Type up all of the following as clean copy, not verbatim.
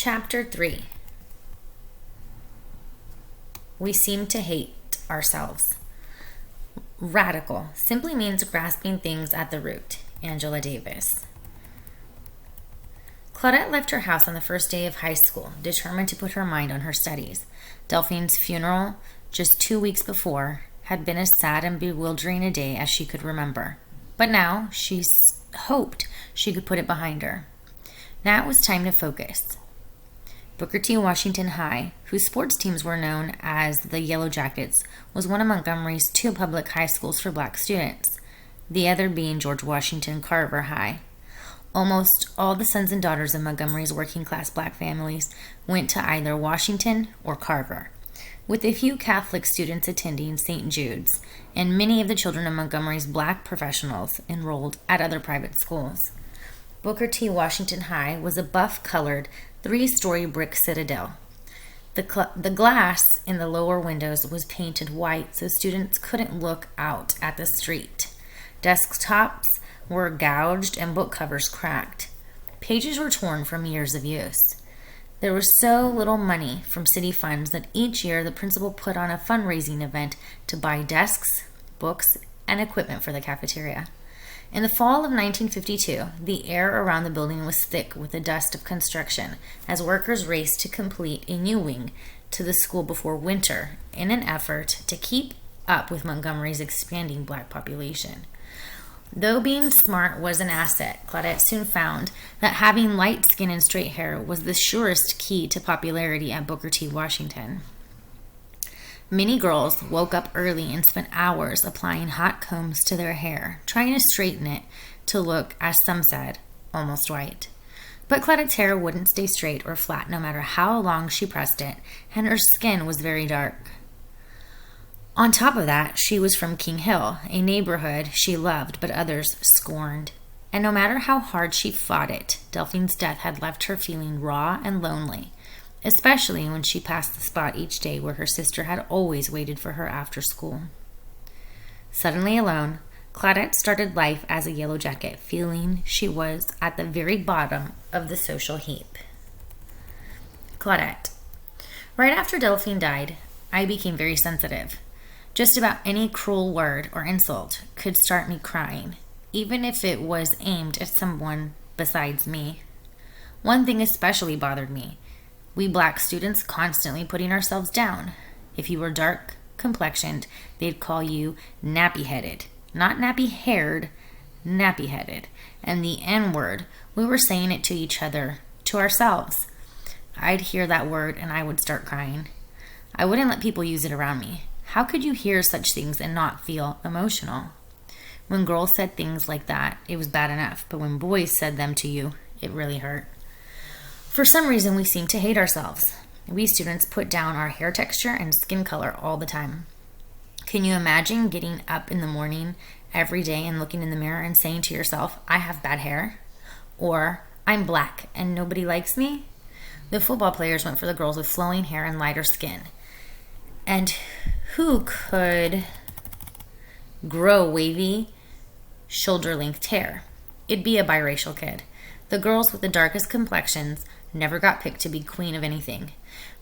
Chapter 3. We seem to hate ourselves. Radical simply means grasping things at the root. Angela Davis. Claudette left her house on the first day of high school, determined to put her mind on her studies. Delphine's funeral, just 2 weeks before, had been as sad and bewildering a day as she could remember. But now she hoped she could put it behind her. Now it was time to focus. Booker T. Washington High, whose sports teams were known as the Yellow Jackets, was one of Montgomery's 2 public high schools for black students, the other being George Washington Carver High. Almost all the sons and daughters of Montgomery's working-class black families went to either Washington or Carver, with a few Catholic students attending St. Jude's, and many of the children of Montgomery's black professionals enrolled at other private schools. Booker T. Washington High was a buff-colored 3-story brick citadel. The glass in the lower windows was painted white so students couldn't look out at the street. Desktops were gouged and book covers cracked. Pages were torn from years of use. There was so little money from city funds that each year the principal put on a fundraising event to buy desks, books, and equipment for the cafeteria. In the fall of 1952, the air around the building was thick with the dust of construction as workers raced to complete a new wing to the school before winter in an effort to keep up with Montgomery's expanding black population. Though being smart was an asset, Claudette soon found that having light skin and straight hair was the surest key to popularity at Booker T. Washington. Many girls woke up early and spent hours applying hot combs to their hair, trying to straighten it to look, as some said, almost white. But Claudette's hair wouldn't stay straight or flat no matter how long she pressed it, and her skin was very dark. On top of that, she was from King Hill, a neighborhood she loved but others scorned. And no matter how hard she fought it, Delphine's death had left her feeling raw and lonely, especially when she passed the spot each day where her sister had always waited for her after school. Suddenly alone, Claudette started life as a Yellow Jacket, feeling she was at the very bottom of the social heap. Claudette. Right after Delphine died, I became very sensitive. Just about any cruel word or insult could start me crying, even if it was aimed at someone besides me. One thing especially bothered me. We black students constantly putting ourselves down. If you were dark complexioned, they'd call you nappy-headed. Not nappy-haired, nappy-headed. And the N-word, we were saying it to each other, to ourselves. I'd hear that word and I would start crying. I wouldn't let people use it around me. How could you hear such things and not feel emotional? When girls said things like that, it was bad enough. But when boys said them to you, it really hurt. For some reason, we seem to hate ourselves. We students put down our hair texture and skin color all the time. Can you imagine getting up in the morning every day and looking in the mirror and saying to yourself, I have bad hair? Or, I'm black and nobody likes me? The football players went for the girls with flowing hair and lighter skin. And who could grow wavy, shoulder-length hair? It'd be a biracial kid. The girls with the darkest complexions never got picked to be queen of anything.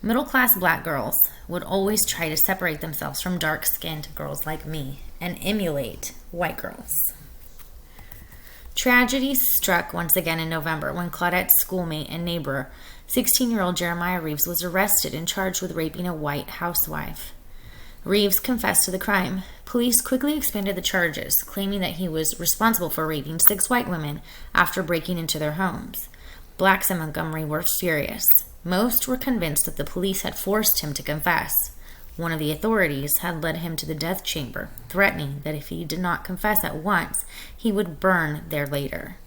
Middle-class black girls would always try to separate themselves from dark-skinned girls like me and emulate white girls. Tragedy struck once again in November when Claudette's schoolmate and neighbor, 16-year-old Jeremiah Reeves, was arrested and charged with raping a white housewife. Reeves confessed to the crime. Police quickly expanded the charges, claiming that he was responsible for raping 6 white women after breaking into their homes. Blacks in Montgomery were furious. Most were convinced that the police had forced him to confess. One of the authorities had led him to the death chamber, threatening that if he did not confess at once, he would burn there later.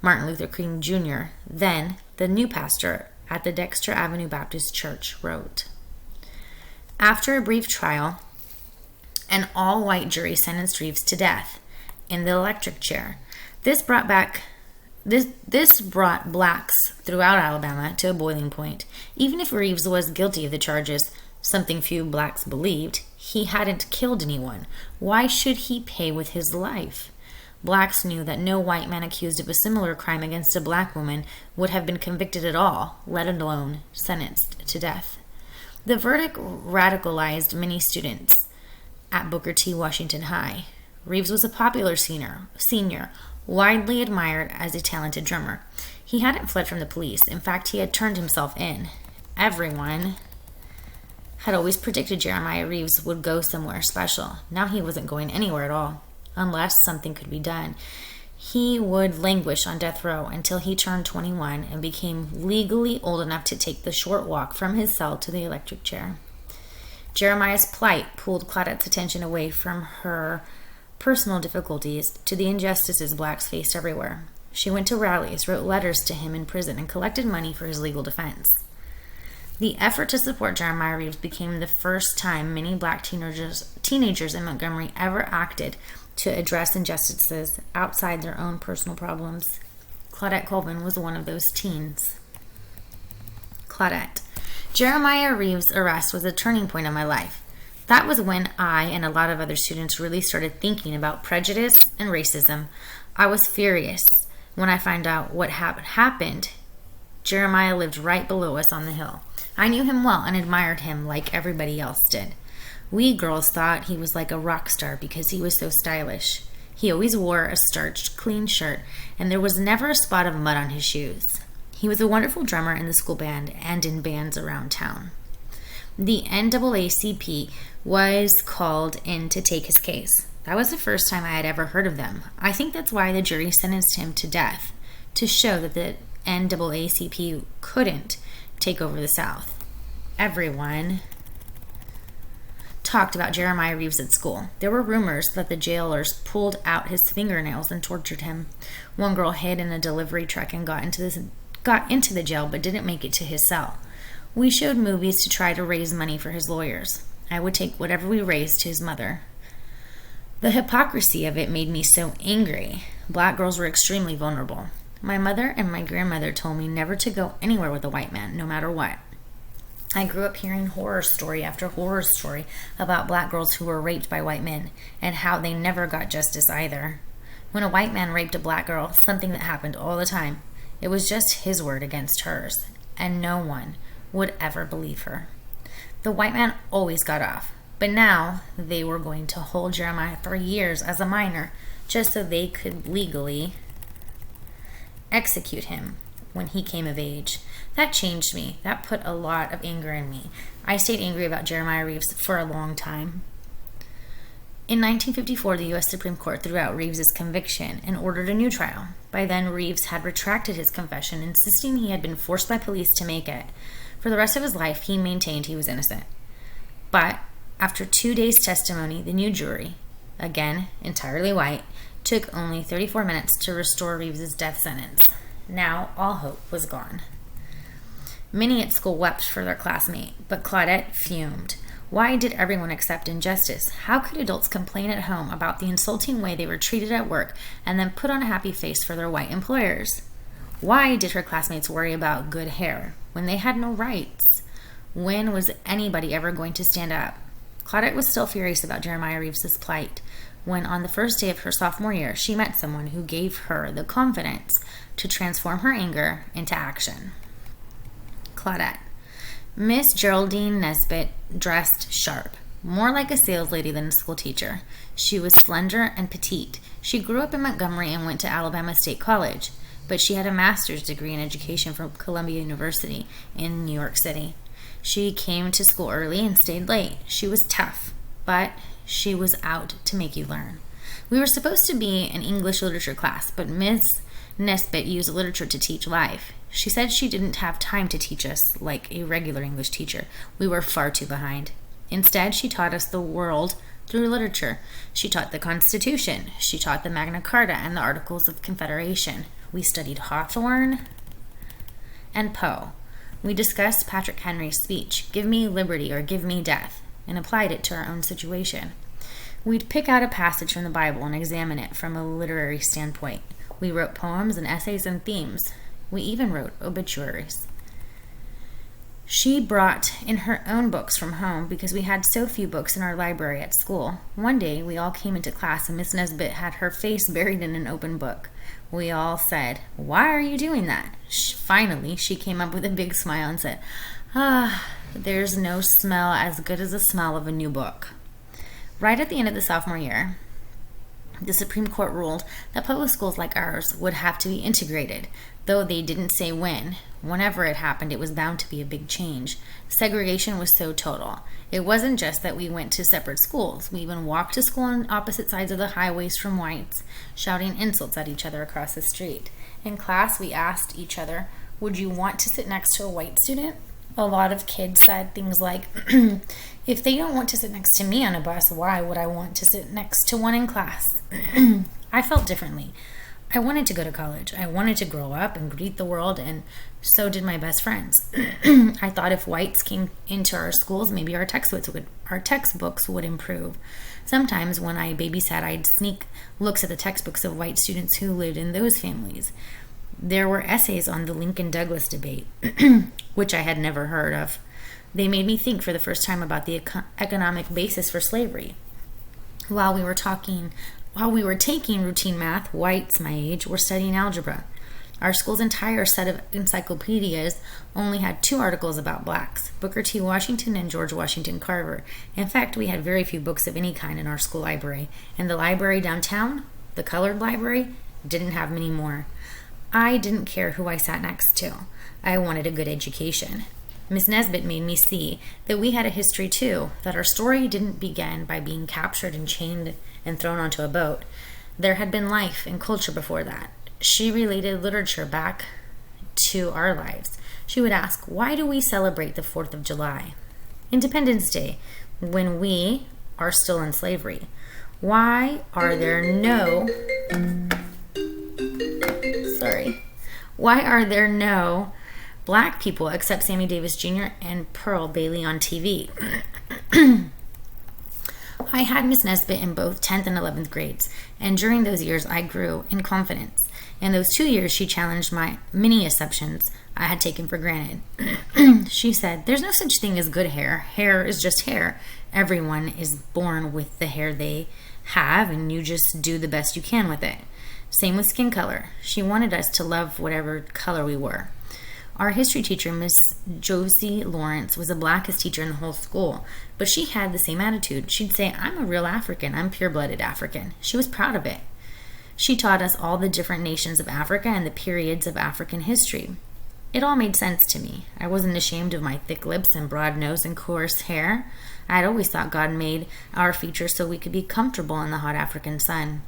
Martin Luther King Jr., then the new pastor at the Dexter Avenue Baptist Church, wrote, After a brief trial, an all-white jury sentenced Reeves to death in the electric chair. This brought blacks throughout Alabama to a boiling point. Even if Reeves was guilty of the charges, something few blacks believed, he hadn't killed anyone. Why should he pay with his life? Blacks knew that no white man accused of a similar crime against a black woman would have been convicted at all, let alone sentenced to death. The verdict radicalized many students at Booker T. Washington High. Reeves was a popular senior, widely admired as a talented drummer. He hadn't fled from the police. In fact, he had turned himself in. Everyone had always predicted Jeremiah Reeves would go somewhere special. Now he wasn't going anywhere at all, unless something could be done. He would languish on death row until he turned 21 and became legally old enough to take the short walk from his cell to the electric chair. Jeremiah's plight pulled Claudette's attention away from her personal difficulties to the injustices blacks faced everywhere. She went to rallies, wrote letters to him in prison, and collected money for his legal defense. The effort to support Jeremiah Reeves became the first time many black teenagers in Montgomery ever acted to address injustices outside their own personal problems. Claudette Colvin was one of those teens. Claudette. Jeremiah Reeves' arrest was a turning point in my life. That was when I and a lot of other students really started thinking about prejudice and racism. I was furious when I found out what happened. Jeremiah lived right below us on the hill. I knew him well and admired him like everybody else did. We girls thought he was like a rock star because he was so stylish. He always wore a starched, clean shirt, and there was never a spot of mud on his shoes. He was a wonderful drummer in the school band and in bands around town. The NAACP was called in to take his case. That was the first time I had ever heard of them. I think that's why the jury sentenced him to death, to show that the NAACP couldn't take over the South. Everyone talked about Jeremiah Reeves at school. There were rumors that the jailers pulled out his fingernails and tortured him. One girl hid in a delivery truck and got into the jail but didn't make it to his cell. We showed movies to try to raise money for his lawyers. I would take whatever we raised to his mother. The hypocrisy of it made me so angry. Black girls were extremely vulnerable. My mother and my grandmother told me never to go anywhere with a white man, no matter what. I grew up hearing horror story after horror story about black girls who were raped by white men and how they never got justice either. When a white man raped a black girl, something that happened all the time, it was just his word against hers, and no one would ever believe her. The white man always got off, but now they were going to hold Jeremiah for years as a minor just so they could legally execute him when he came of age. That changed me. That put a lot of anger in me. I stayed angry about Jeremiah Reeves for a long time. In 1954, the U.S. Supreme Court threw out Reeves' conviction and ordered a new trial. By then, Reeves had retracted his confession, insisting he had been forced by police to make it. For the rest of his life, he maintained he was innocent. But after 2 days' testimony, the new jury, again entirely white, took only 34 minutes to restore Reeves' death sentence. Now all hope was gone. Many at school wept for their classmate, but Claudette fumed. Why did everyone accept injustice? How could adults complain at home about the insulting way they were treated at work and then put on a happy face for their white employers? Why did her classmates worry about good hair when they had no rights? When was anybody ever going to stand up? Claudette was still furious about Jeremiah Reeves' plight when on the first day of her sophomore year, she met someone who gave her the confidence to transform her anger into action. Claudette. Miss Geraldine Nesbitt dressed sharp, more like a sales lady than a school teacher. She was slender and petite. She grew up in Montgomery and went to Alabama State College, but she had a master's degree in education from Columbia University in New York City. She came to school early and stayed late. She was tough, but she was out to make you learn. We were supposed to be an English literature class, but Miss Nesbitt used literature to teach life. She said she didn't have time to teach us like a regular English teacher. We were far too behind. Instead, she taught us the world through literature. She taught the Constitution. She taught the Magna Carta and the Articles of Confederation. We studied Hawthorne and Poe. We discussed Patrick Henry's speech, "Give me liberty or give me death," and applied it to our own situation. We'd pick out a passage from the Bible and examine it from a literary standpoint. We wrote poems and essays and themes. We even wrote obituaries. She brought in her own books from home because we had so few books in our library at school. One day, we all came into class and Miss Nesbit had her face buried in an open book. We all said, "Why are you doing that?" Finally, she came up with a big smile and said, "There's no smell as good as the smell of a new book." Right at the end of the sophomore year, the Supreme Court ruled that public schools like ours would have to be integrated, though they didn't say when. Whenever it happened, it was bound to be a big change. Segregation was so total. It wasn't just that we went to separate schools. We even walked to school on opposite sides of the highways from whites, shouting insults at each other across the street. In class, we asked each other, "Would you want to sit next to a white student?" A lot of kids said things like, "If they don't want to sit next to me on a bus, why would I want to sit next to one in class?" I felt differently. I wanted to go to college. I wanted to grow up and greet the world, and so did my best friends. I thought if whites came into our schools, maybe our textbooks would improve. Sometimes when I babysat, I'd sneak looks at the textbooks of white students who lived in those families. There were essays on the Lincoln-Douglas debate, which I had never heard of. They made me think for the first time about the economic basis for slavery. While we were taking routine math, whites my age were studying algebra. Our school's entire set of encyclopedias only had 2 articles about blacks, Booker T. Washington and George Washington Carver. In fact, we had very few books of any kind in our school library, and the library downtown, the colored library, didn't have many more. I didn't care who I sat next to. I wanted a good education. Miss Nesbit made me see that we had a history too, that our story didn't begin by being captured and chained and thrown onto a boat. There had been life and culture before that. She related literature back to our lives. She would ask, "Why do we celebrate the 4th of July? Independence Day, when we are still in slavery? Why are there no black people except Sammy Davis Jr. and Pearl Bailey on TV?" I had Miss Nesbit in both 10th and 11th grades, and during those years I grew in confidence. In those 2 years, she challenged my many assumptions I had taken for granted. She said, "There's no such thing as good hair. Hair is just hair. Everyone is born with the hair they have, and you just do the best you can with it. Same with skin color." She wanted us to love whatever color we were. Our history teacher, Miss Josie Lawrence, was the blackest teacher in the whole school, but she had the same attitude. She'd say, "I'm a real African. I'm pure-blooded African." She was proud of it. She taught us all the different nations of Africa and the periods of African history. It all made sense to me. I wasn't ashamed of my thick lips and broad nose and coarse hair. I'd always thought God made our features so we could be comfortable in the hot African sun.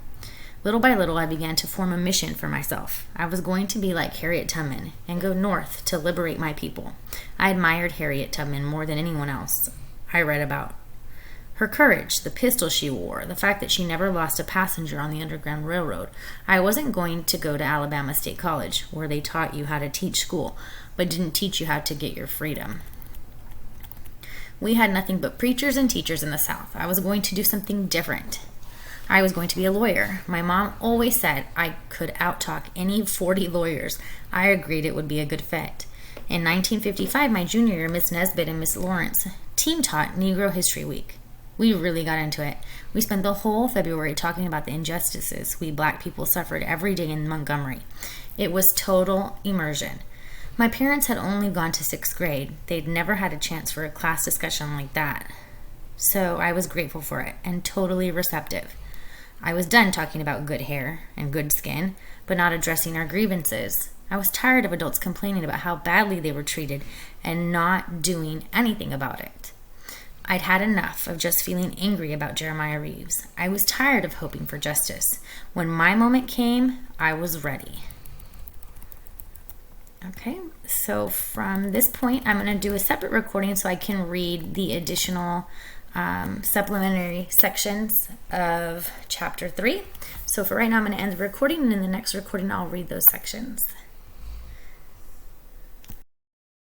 Little by little, I began to form a mission for myself. I was going to be like Harriet Tubman and go north to liberate my people. I admired Harriet Tubman more than anyone else I read about. Her courage, the pistol she wore, the fact that she never lost a passenger on the Underground Railroad. I wasn't going to go to Alabama State College, where they taught you how to teach school, but didn't teach you how to get your freedom. We had nothing but preachers and teachers in the South. I was going to do something different. I was going to be a lawyer. My mom always said I could outtalk any 40 lawyers. I agreed it would be a good fit. In 1955, my junior year, Miss Nesbit and Miss Lawrence team taught Negro History Week. We really got into it. We spent the whole February talking about the injustices we black people suffered every day in Montgomery. It was total immersion. My parents had only gone to 6th grade. They'd never had a chance for a class discussion like that. So I was grateful for it and totally receptive. I was done talking about good hair and good skin, but not addressing our grievances. I was tired of adults complaining about how badly they were treated and not doing anything about it. I'd had enough of just feeling angry about Jeremiah Reeves. I was tired of hoping for justice. When my moment came, I was ready. Okay, so from this point, I'm going to do a separate recording so I can read the additional supplementary sections of chapter 3. So for right now, I'm going to end the recording, and in the next recording, I'll read those sections.